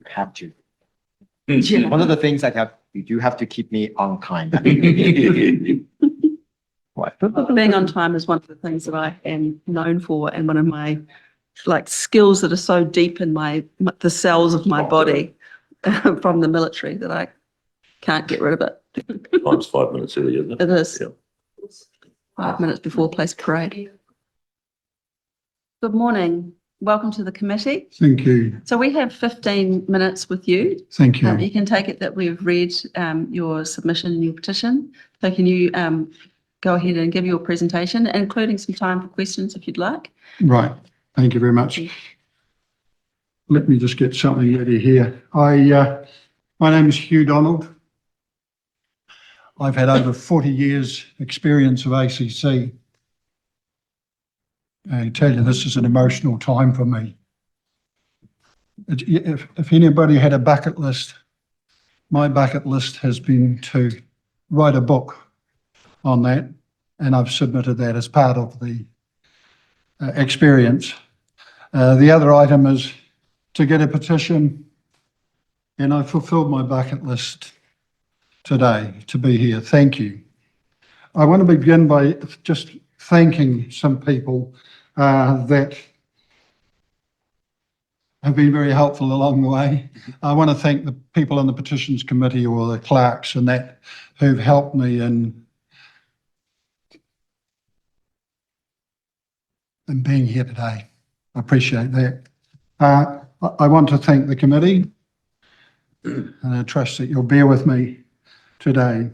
have to. Yeah. One of the things you do have to keep me on time. What? Being on time is one of the things that I am known for, and one of my skills that are so deep in the cells of my body from the military that I can't get rid of it. Time's 5 minutes early, isn't it? It is. Yeah. 5 minutes before place parade. Good morning. Welcome to the committee. Thank you. So we have 15 minutes with you. Thank you. You can take it that we've read your submission and your petition. So can you go ahead and give your presentation, including some time for questions if you'd like. Right. Thank you very much. Let me just get something ready here. My name is Hugh Donald. I've had over 40 years experience of ACC. I tell you, this is an emotional time for me. If anybody had a bucket list, my bucket list has been to write a book on that, and I've submitted that as part of the experience. The other item is to get a petition, and I fulfilled my bucket list today to be here. Thank you. I want to begin by just thanking some people that have been very helpful along the way. I want to thank the people on the Petitions Committee or the clerks and that who've helped me in being here today. I appreciate that. I want to thank the committee, and I trust that you'll bear with me today.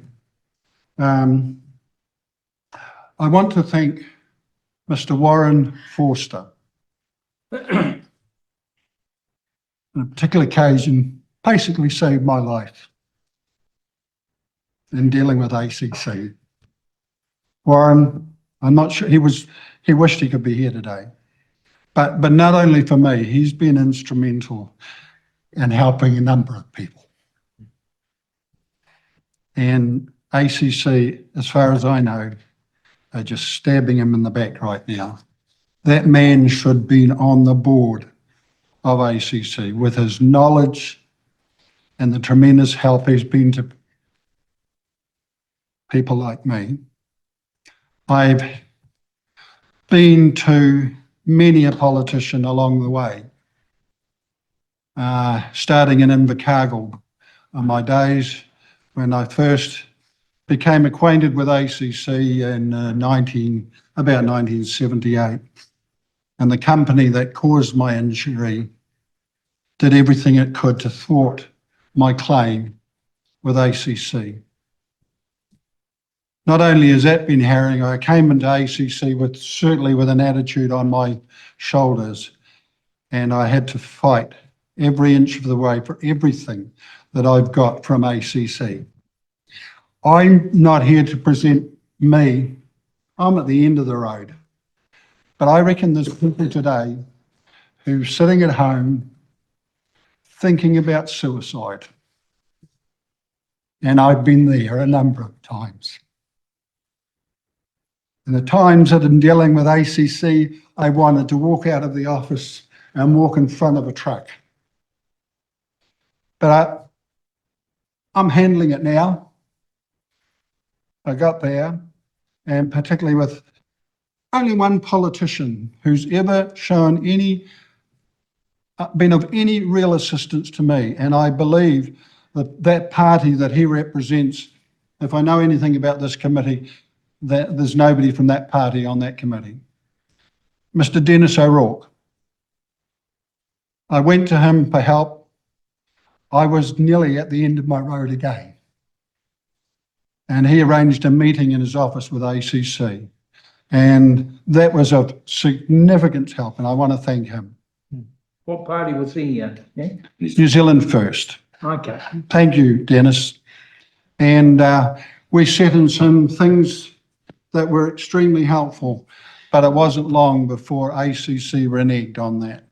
I want to thank Mr. Warren Forster. On a particular occasion, basically saved my life in dealing with ACC. Warren, I'm not sure, he wished he could be here today. But not only for me, he's been instrumental in helping a number of people. And ACC, as far as I know, are just stabbing him in the back right now. That man should be on the board of ACC with his knowledge and the tremendous help he's been to people like me. I've been to many a politician along the way, starting in Invercargill on my days when I first became acquainted with ACC in about 1978. And the company that caused my injury did everything it could to thwart my claim with ACC. Not only has that been harrowing, I came into ACC certainly with an attitude on my shoulders, and I had to fight every inch of the way for everything that I've got from ACC. I'm not here to present me. I'm at the end of the road. But I reckon there's people today who are sitting at home thinking about suicide. And I've been there a number of times. And the times that in dealing with ACC, I wanted to walk out of the office and walk in front of a truck. But I'm handling it now. I got there, and particularly with only one politician who's ever shown been of any real assistance to me. And I believe that party that he represents, if I know anything about this committee, that there's nobody from that party on that committee. Mr. Dennis O'Rourke. I went to him for help. I was nearly at the end of my road again. And he arranged a meeting in his office with ACC. And that was of significant help, and I want to thank him. What party was he in? Yeah? New Zealand First. Okay. Thank you, Dennis. And we set in some things that were extremely helpful, but it wasn't long before ACC reneged on that.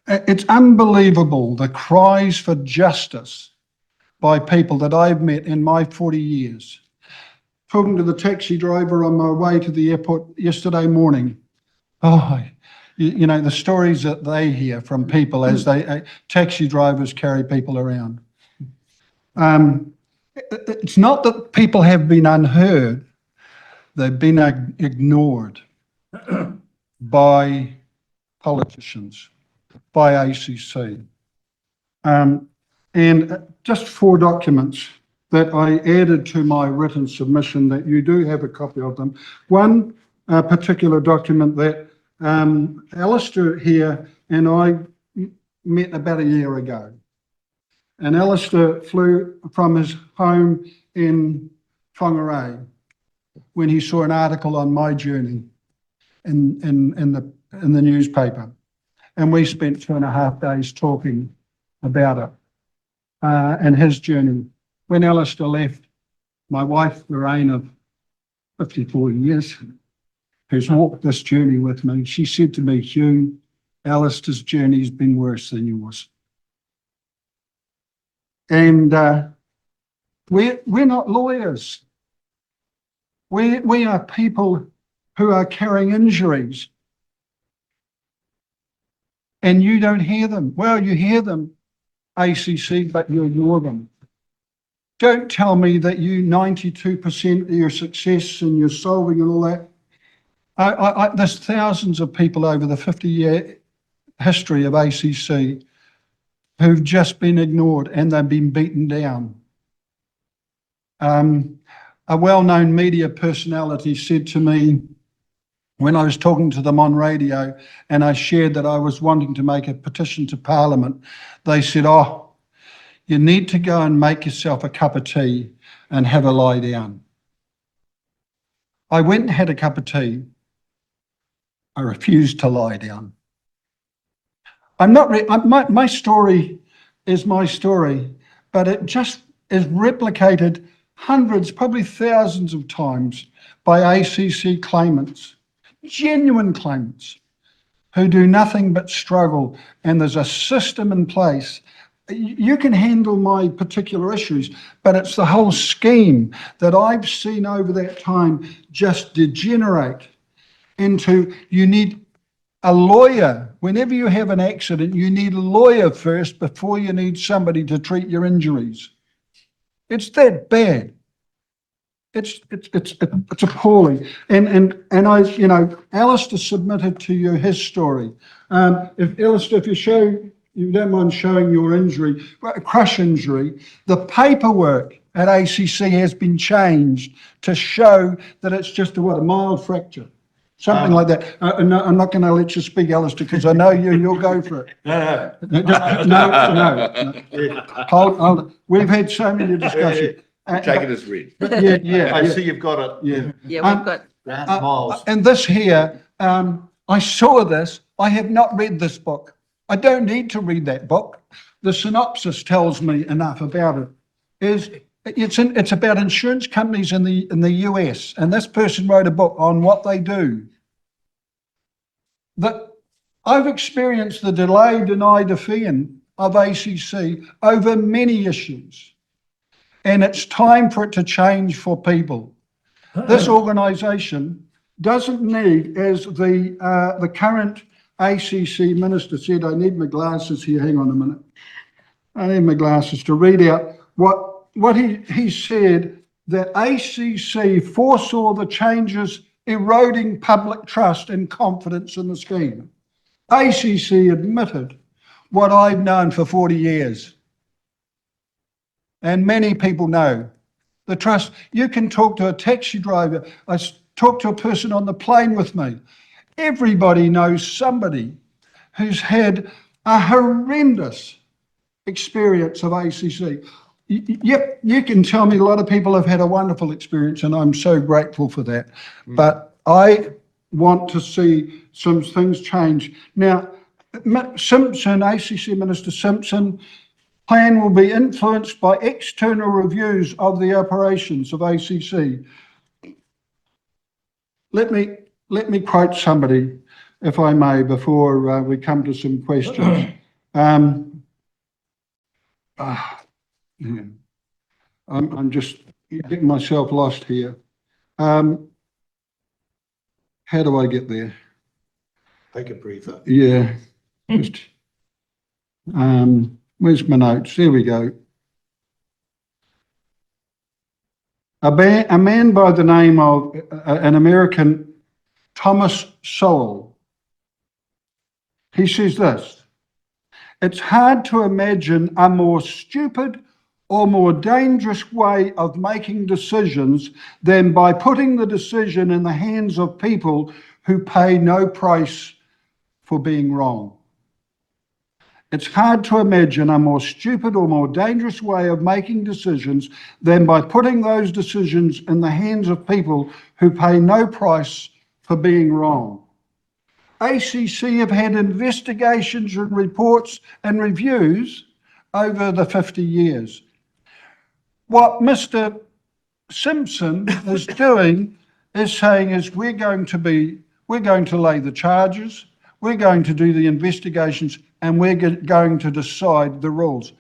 It's unbelievable the cries for justice by people that I've met in my 40 years. Talking to the taxi driver on my way to the airport yesterday morning, oh, you know, the stories that they hear from people as taxi drivers carry people around. It's not that people have been unheard, they've been ignored by politicians, by ACC. And just 4 documents that I added to my written submission that you do have a copy of them. One particular document that Alistair here and I met about a year ago. And Alistair flew from his home in Whangārei when he saw an article on my journey in the newspaper. And we spent 2.5 days talking about it and his journey. When Alistair left, my wife, Lorraine, of 54 years, who's walked this journey with me, she said to me, Hugh, Alistair's journey's been worse than yours. And we're not lawyers. We are people who are carrying injuries. And you don't hear them. Well, you hear them, ACC, but you ignore them. Don't tell me that you 92% of your success and your solving and all that. There's thousands of people over the 50-year history of ACC who've just been ignored and they've been beaten down. A well-known media personality said to me when I was talking to them on radio and I shared that I was wanting to make a petition to Parliament, they said, oh, you need to go and make yourself a cup of tea and have a lie down. I went and had a cup of tea. I refused to lie down. My story is my story, but it just is replicated hundreds, probably thousands of times by ACC claimants, genuine claimants who do nothing but struggle, and there's a system in place. You can handle my particular issues, but it's the whole scheme that I've seen over that time just degenerate into, you need a lawyer. Whenever you have an accident, you need a lawyer first before you need somebody to treat your injuries. It's that bad. It's appalling. And I, you know, Alistair submitted to you his story. Alistair, if you don't mind showing your injury, crush injury, the paperwork at ACC has been changed to show that it's just a mild fracture. Something like that. No, I'm not going to let you speak, Alistair, because I know you'll go for it. No. Hold. We've had so many discussions. Take it as read. Yeah. I see you've got it. Yeah. Yeah, we've got, Miles. And this here, I saw this. I have not read this book. I don't need to read that book. The synopsis tells me enough about it. It's about insurance companies in the US, and this person wrote a book on what they do. That I've experienced the delay, deny, defend of ACC over many issues, and it's time for it to change for people. This organisation doesn't need, as the current ACC minister said, I need my glasses here, hang on a minute. I need my glasses to read out what he said, that ACC foresaw the changes eroding public trust and confidence in the scheme. ACC admitted what I've known for 40 years. And many people know the trust. You can talk to a taxi driver. I talked to a person on the plane with me. Everybody knows somebody who's had a horrendous experience of ACC. Yep, you can tell me a lot of people have had a wonderful experience, and I'm so grateful for that. But I want to see some things change. Now, Simpson, ACC Minister Simpson, plan will be influenced by external reviews of the operations of ACC. Let me quote somebody, if I may, before we come to some questions. Yeah. I'm just getting myself lost here. How do I get there? Take a breather. Yeah. Just, where's my notes? There we go. A man by the name of an American, Thomas Sowell. He says this: it's hard to imagine a more stupid or more dangerous way of making decisions than by putting the decision in the hands of people who pay no price for being wrong. It's hard to imagine a more stupid or more dangerous way of making decisions than by putting those decisions in the hands of people who pay no price for being wrong. ACC have had investigations and reports and reviews over the 50 years. What Mr. Simpson is doing is saying is we're going to lay the charges, we're going to do the investigations, and we're going to decide the rules.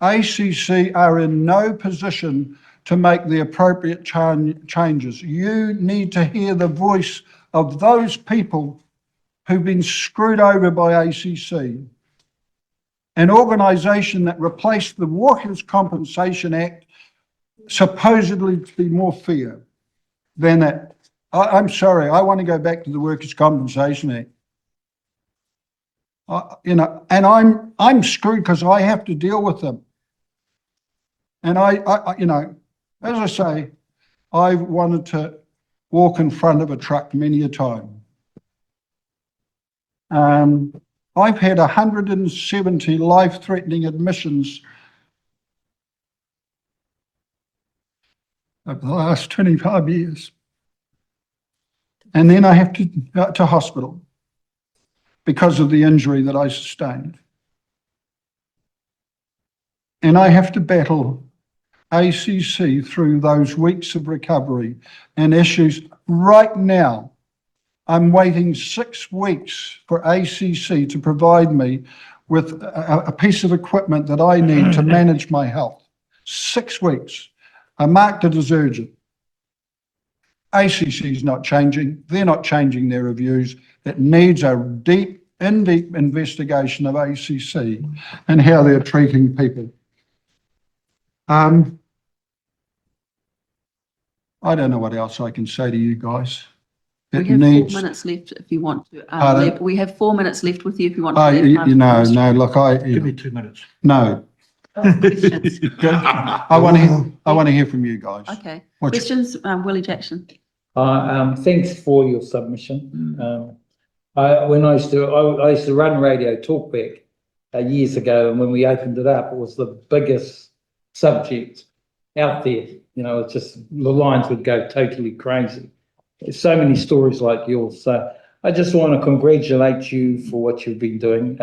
ACC are in no position to make the appropriate changes. You need to hear the voice of those people who've been screwed over by ACC, an organisation that replaced the Workers' Compensation Act supposedly to be more fair than that. I'm sorry, I want to go back to the Workers' Compensation Act. And I'm screwed because I have to deal with them. And as I say, I've wanted to walk in front of a truck many a time. I've had 170 life-threatening admissions over the last 25 years. And then I have to go to hospital because of the injury that I sustained. And I have to battle ACC through those weeks of recovery and issues. Right now, I'm waiting 6 weeks for ACC to provide me with a piece of equipment that I need to manage my health. 6 weeks. I marked it as urgent. ACC is not changing. They're not changing their reviews. It needs a deep investigation of ACC and how they're treating people. I don't know what else I can say to you guys. We have 4 minutes left if you want to. We have 4 minutes left with you if you want to. No, look, Give me 2 minutes. no. Questions. I want to hear from you guys. Okay. What's- Questions, Willie Jackson. Thanks for your submission. I used to run Radio Talkback years ago, and when we opened it up, it was the biggest subject out there. You know, it's just the lines would go totally crazy. There's so many stories like yours. So I just want to congratulate you for what you've been doing.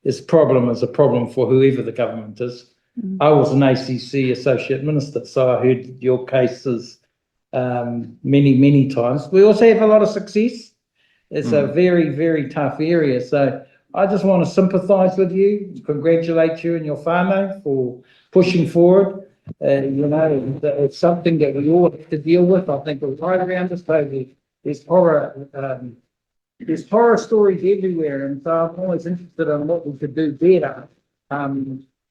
This problem is a problem for whoever the government is. I was an ACC associate minister, so I heard your cases many times. We also have a lot of success. It's a very, very tough area. So I just want to sympathise with you, congratulate you and your whānau for pushing forward. It's something that we all have to deal with. I think it's right around us. So there's horror stories everywhere, and so I'm always interested in what we could do better.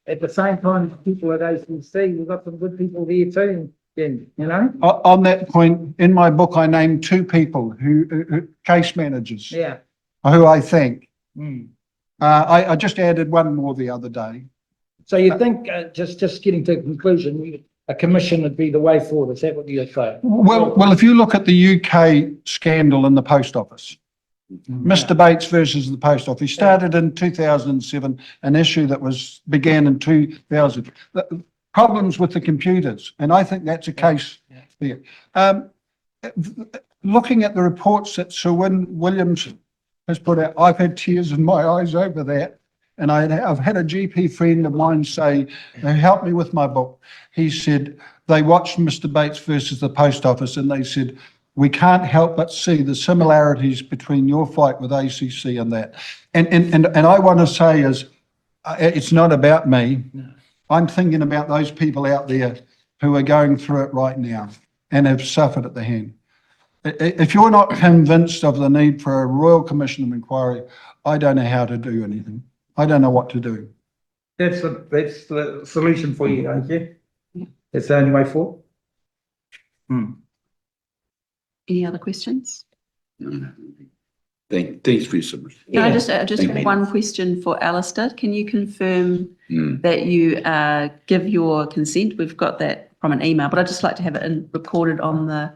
At the same time, people at ACC, we've got some good people here too. You know. On that point, in my book, I named 2 people who case managers. Yeah. Who I think. I just added one more the other day. So you think, just getting to a conclusion, a commission would be the way forward? Is that what you're saying? Well, if you look at the UK scandal in the post office, Mr. Bates versus the post office started in 2007, an issue that began in 2000. Problems with the computers, and I think that's a case there. Looking at the reports that Sir Williams has put out, I've had tears in my eyes over that. And I've had a GP friend of mine say, they helped me with my book. He said, they watched Mr. Bates versus the post office and they said, we can't help but see the similarities between your fight with ACC and that. And I want to say is, it's not about me. No. I'm thinking about those people out there who are going through it right now and have suffered at the hand. If you're not convinced of the need for a Royal Commission of Inquiry, I don't know how to do anything. I don't know what to do. That's the solution for you, don't you? That's the only way forward. Any other questions? Thanks for your submission. Can I just Thank have you. one question for Alistair? Can you confirm Mm. that you give your consent? We've got that from an email, but I'd just like to have it recorded on the.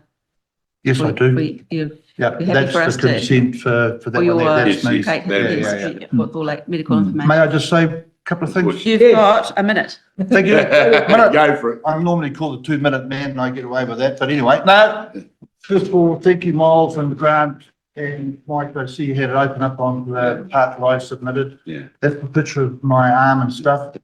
Yes, I do. Yeah, happy that's for us the to- consent for For that your, one. That's me. Kate, Yeah, yes, yeah. with all like medical information. May I just say a couple of things? You've Yes. got a minute. Thank you. Minute. Go for it. I'm normally called the 2-minute man and I get away with that, but anyway, no. First of all, thank you, Miles and Grant and Mike. I see you had it open up on the part that I submitted. Yeah. That's the picture of my arm and stuff.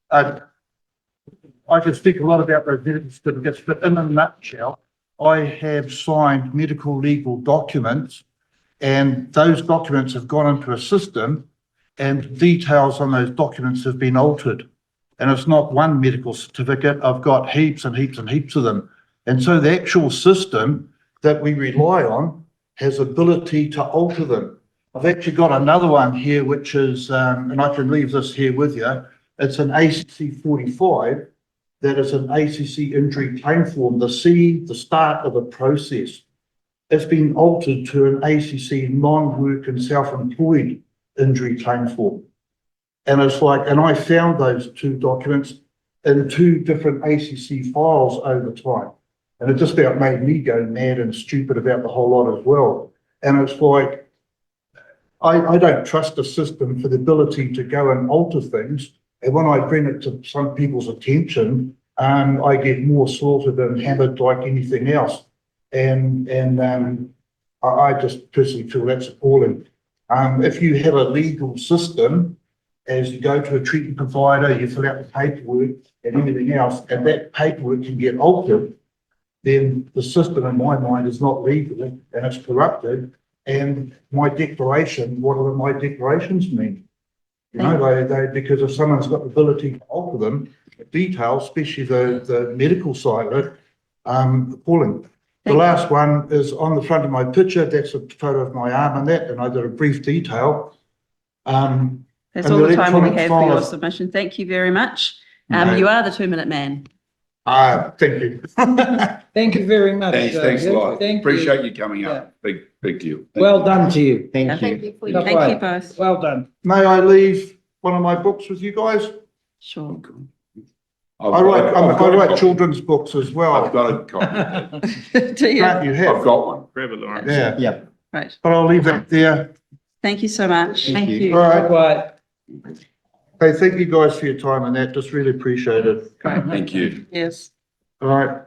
I could speak a lot about those medical certificates, but in a nutshell, I have signed medical legal documents and those documents have gone into a system and details on those documents have been altered. And it's not one medical certificate. I've got heaps and heaps and heaps of them. And so the actual system that we rely on has ability to alter them. I've actually got another one here, which is, and I can leave this here with you. It's an ACC 45. That is an ACC injury claim form, the start of a process. It's been altered to an ACC non-work and self-employed injury claim form. And it's like, and I found those two documents in two different ACC files over time. And it just about made me go mad and stupid about the whole lot as well. And it's like, I don't trust the system for the ability to go and alter things. And when I bring it to some people's attention, I get more slaughtered and hammered like anything else. And I just personally feel that's appalling. If you have a legal system, as you go to a treatment provider, you fill out the paperwork and everything else, and that paperwork can get altered, then the system in my mind is not legal and it's corrupted. And my declaration, what do my declarations mean? You know, they because if someone's got the ability to alter them, details, especially the medical side of it, appalling. The last one is on the front of my picture. That's a photo of my arm and that, and I did a brief detail. That's And all the the time we electronic have for your file- submission. Thank you very much. No. You are the 2-minute man. Thank you. Thank you very much. Thanks a Hugh. lot. Thank you. Appreciate you coming up. Big deal. Well done to you. Thank you. Thank you Lovely. both. Well done. May I leave one of my books with you guys? Sure. I write children's books as well. I've got a copy. Do you? Can't you I've have? got one. Yeah, Yeah. Right. but I'll leave that there. Thank you so much. Thank you. All right. Right. Hey, thank you guys for your time and that. Just really appreciate it. Thank you. Yes. All right.